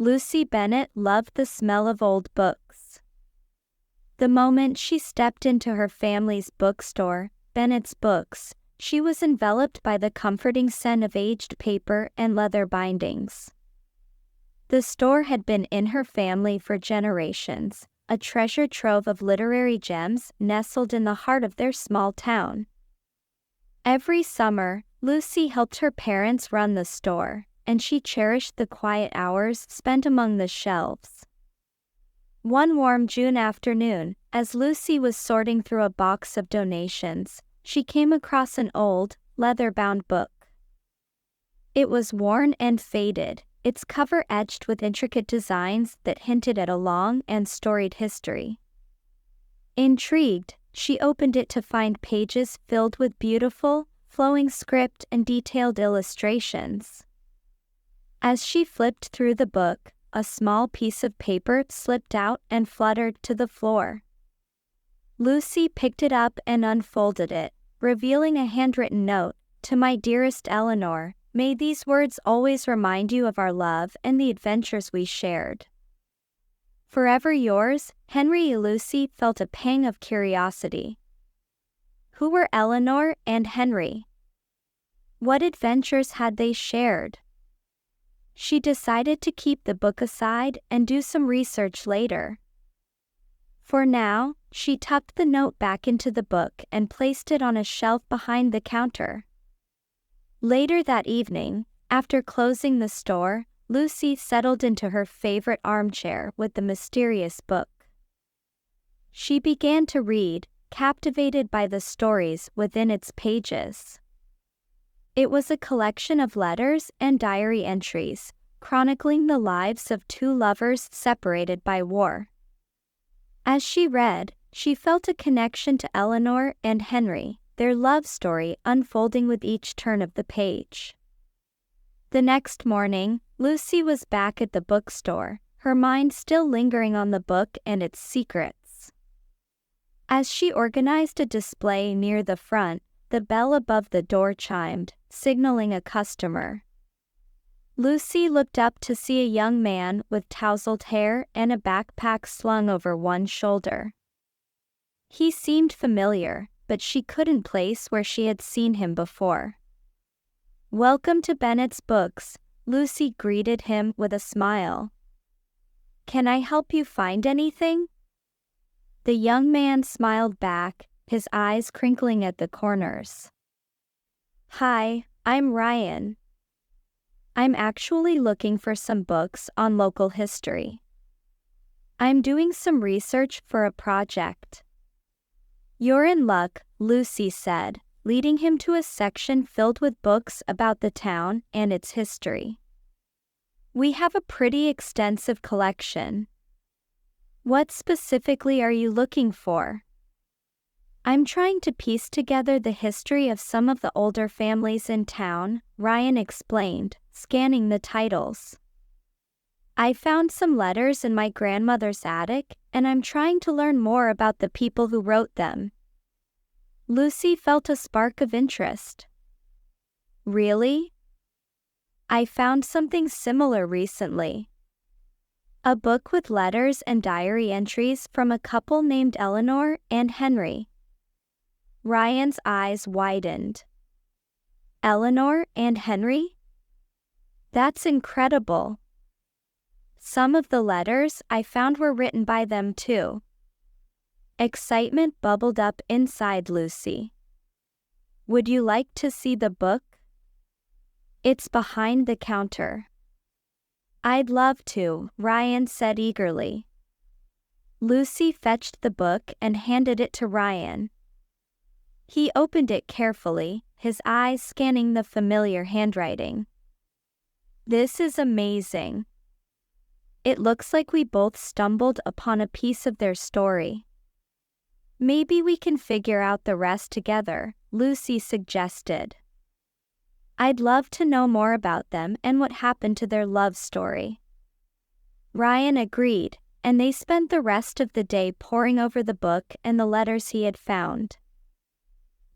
Lucy Bennett loved the smell of old books. The moment she stepped into her family's bookstore, Bennett's Books, she was enveloped by the comforting scent of aged paper and leather bindings. The store had been in her family for generations, a treasure trove of literary gems nestled in the heart of their small town. Every summer, Lucy helped her parents run the store, and she cherished the quiet hours spent among the shelves. One warm June afternoon, as Lucy was sorting through a box of donations, she came across an old, leather-bound book. It was worn and faded, its cover etched with intricate designs that hinted at a long and storied history. Intrigued, she opened it to find pages filled with beautiful, flowing script and detailed illustrations. As she flipped through the book, a small piece of paper slipped out and fluttered to the floor. Lucy picked it up and unfolded it, revealing a handwritten note, "To my dearest Eleanor, may these words always remind you of our love and the adventures we shared. Forever yours, Henry." Lucy felt a pang of curiosity. Who were Eleanor and Henry? What adventures had they shared? She decided to keep the book aside and do some research later. For now, she tucked the note back into the book and placed it on a shelf behind the counter. Later that evening, after closing the store, Lucy settled into her favorite armchair with the mysterious book. She began to read, captivated by the stories within its pages. It was a collection of letters and diary entries, chronicling the lives of two lovers separated by war. As she read, she felt a connection to Eleanor and Henry, their love story unfolding with each turn of the page. The next morning, Lucy was back at the bookstore, her mind still lingering on the book and its secrets. As she organized a display near the front, the bell above the door chimed, signaling a customer. Lucy looked up to see a young man with tousled hair and a backpack slung over one shoulder. He seemed familiar, but she couldn't place where she had seen him before. "Welcome to Bennett's Books," Lucy greeted him with a smile. "Can I help you find anything?" The young man smiled back, his eyes crinkling at the corners. "Hi, I'm Ryan. I'm actually looking for some books on local history. I'm doing some research for a project." "You're in luck," Lucy said, leading him to a section filled with books about the town and its history. "We have a pretty extensive collection. What specifically are you looking for?" "I'm trying to piece together the history of some of the older families in town," Ryan explained, scanning the titles. "I found some letters in my grandmother's attic, and I'm trying to learn more about the people who wrote them." Lucy felt a spark of interest. "Really? I found something similar recently. A book with letters and diary entries from a couple named Eleanor and Henry." Ryan's eyes widened. "Eleanor and Henry? That's incredible. Some of the letters I found were written by them too." Excitement bubbled up inside Lucy. "Would you like to see the book?" "It's behind the counter." "I'd love to," Ryan said eagerly. Lucy fetched the book and handed it to Ryan. He opened it carefully, his eyes scanning the familiar handwriting. "This is amazing. It looks like we both stumbled upon a piece of their story. Maybe we can figure out the rest together," Lucy suggested. "I'd love to know more about them and what happened to their love story." Ryan agreed, and they spent the rest of the day poring over the book and the letters he had found.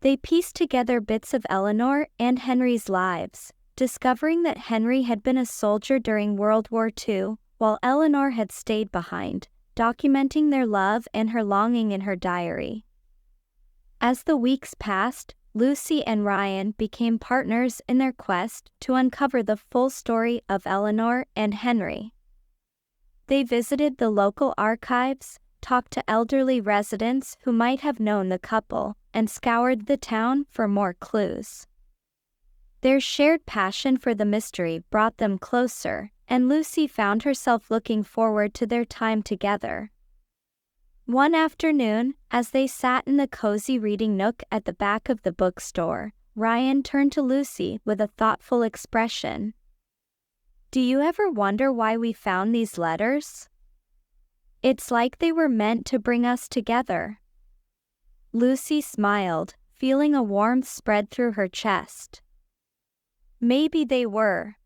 They pieced together bits of Eleanor and Henry's lives, discovering that Henry had been a soldier during World War II, while Eleanor had stayed behind, documenting their love and her longing in her diary. As the weeks passed, Lucy and Ryan became partners in their quest to uncover the full story of Eleanor and Henry. They visited the local archives, talked to elderly residents who might have known the couple, and scoured the town for more clues. Their shared passion for the mystery brought them closer, and Lucy found herself looking forward to their time together. One afternoon, as they sat in the cozy reading nook at the back of the bookstore, Ryan turned to Lucy with a thoughtful expression. "Do you ever wonder why we found these letters? It's like they were meant to bring us together." Lucy smiled, feeling a warmth spread through her chest. "Maybe they were.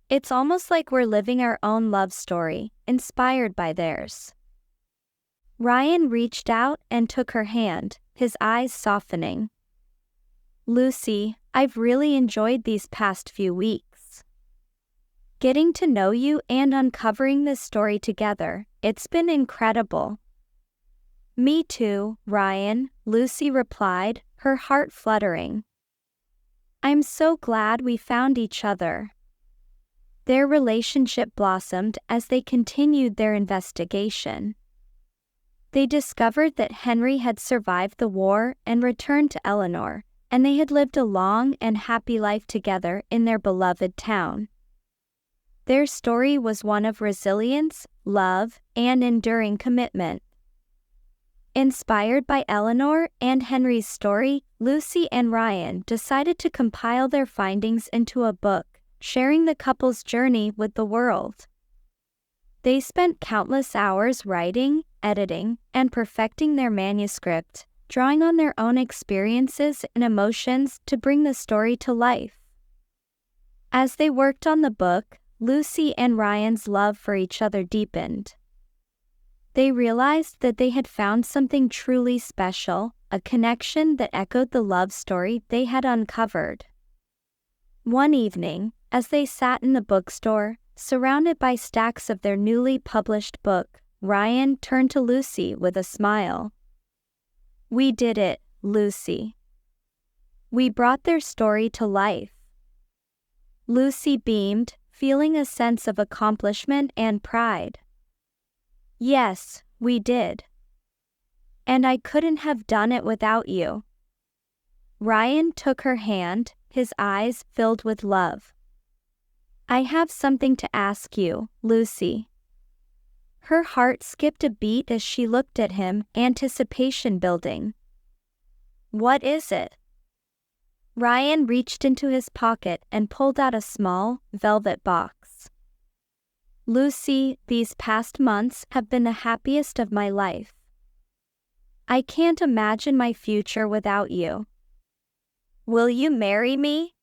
It's almost like we're living our own love story, inspired by theirs." Ryan reached out and took her hand, his eyes softening. "Lucy, I've really enjoyed these past few weeks. Getting to know you and uncovering this story together, it's been incredible." "Me too, Ryan," Lucy replied, her heart fluttering. "I'm so glad we found each other." Their relationship blossomed as they continued their investigation. They discovered that Henry had survived the war and returned to Eleanor, and they had lived a long and happy life together in their beloved town. Their story was one of resilience, love, and enduring commitment. Inspired by Eleanor and Henry's story, Lucy and Ryan decided to compile their findings into a book, sharing the couple's journey with the world. They spent countless hours writing, editing, and perfecting their manuscript, drawing on their own experiences and emotions to bring the story to life. As they worked on the book, Lucy and Ryan's love for each other deepened. They realized that they had found something truly special, a connection that echoed the love story they had uncovered. One evening, as they sat in the bookstore, surrounded by stacks of their newly published book, Ryan turned to Lucy with a smile. "We did it, Lucy. We brought their story to life." Lucy beamed, feeling a sense of accomplishment and pride. "Yes, we did. And I couldn't have done it without you." Ryan took her hand, his eyes filled with love. "I have something to ask you, Lucy." Her heart skipped a beat as she looked at him, anticipation building. "What is it?" Ryan reached into his pocket and pulled out a small, velvet box. "Lucy, these past months have been the happiest of my life. I can't imagine my future without you. Will you marry me?"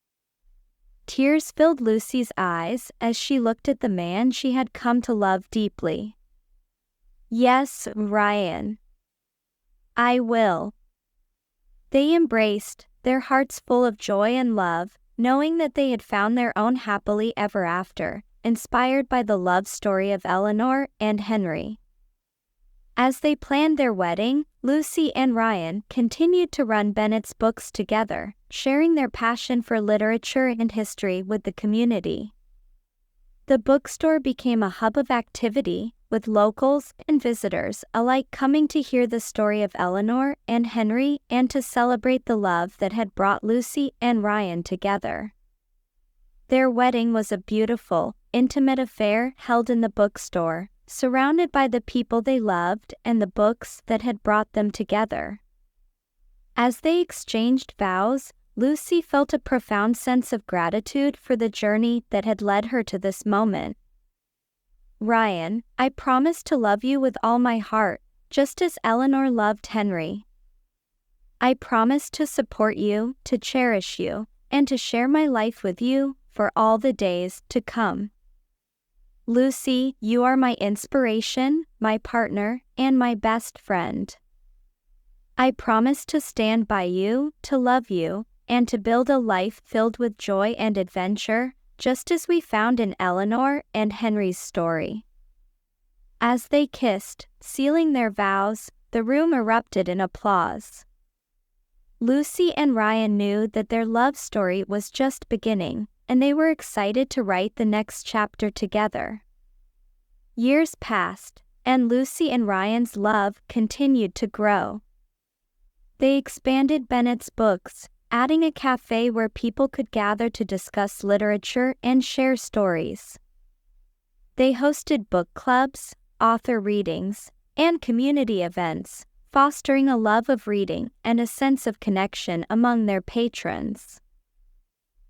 Tears filled Lucy's eyes as she looked at the man she had come to love deeply. "Yes, Ryan. I will." They embraced, their hearts full of joy and love, knowing that they had found their own happily ever after, inspired by the love story of Eleanor and Henry. As they planned their wedding, Lucy and Ryan continued to run Bennett's Books together, sharing their passion for literature and history with the community. The bookstore became a hub of activity, with locals and visitors alike coming to hear the story of Eleanor and Henry and to celebrate the love that had brought Lucy and Ryan together. Their wedding was a beautiful, intimate affair held in the bookstore, surrounded by the people they loved and the books that had brought them together. As they exchanged vows, Lucy felt a profound sense of gratitude for the journey that had led her to this moment. "Ryan, I promise to love you with all my heart, just as Eleanor loved Henry. I promise to support you, to cherish you, and to share my life with you for all the days to come. Lucy, you are my inspiration, my partner, and my best friend. I promise to stand by you, to love you, and to build a life filled with joy and adventure, just as we found in Eleanor and Henry's story. As they kissed, sealing their vows, the room erupted in applause. Lucy and Ryan knew that their love story was just beginning, and they were excited to write the next chapter together. Years passed, and Lucy and Ryan's love continued to grow. They expanded Bennett's Books, adding a cafe where people could gather to discuss literature and share stories. They hosted book clubs, author readings, and community events, fostering a love of reading and a sense of connection among their patrons.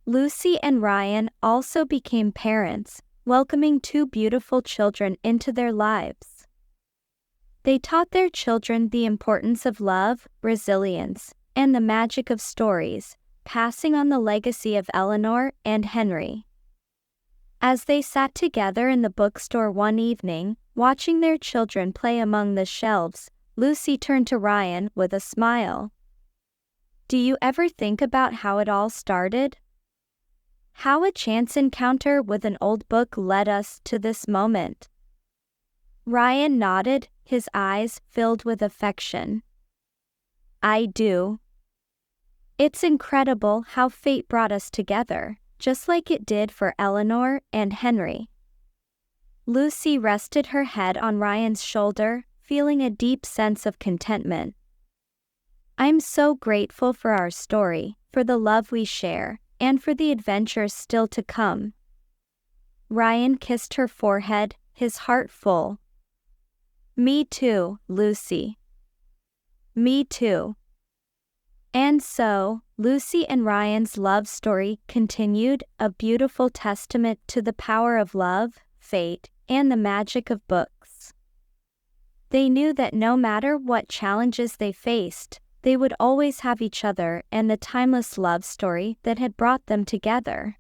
Lucy and Ryan also became parents, welcoming 2 beautiful children into their lives. They taught their children the importance of love, resilience, and the magic of stories, passing on the legacy of Eleanor and Henry. As they sat together in the bookstore one evening, watching their children play among the shelves, Lucy turned to Ryan with a smile. "Do you ever think about how it all started? How a chance encounter with an old book led us to this moment?" Ryan nodded, his eyes filled with affection. "I do. It's incredible how fate brought us together, just like it did for Eleanor and Henry." Lucy rested her head on Ryan's shoulder, feeling a deep sense of contentment. "I'm so grateful for our story, for the love we share, and for the adventures still to come." Ryan kissed her forehead, his heart full. "Me too, Lucy. Me too." And so, Lucy and Ryan's love story continued, a beautiful testament to the power of love, fate, and the magic of books. They knew that no matter what challenges they faced, they would always have each other and the timeless love story that had brought them together.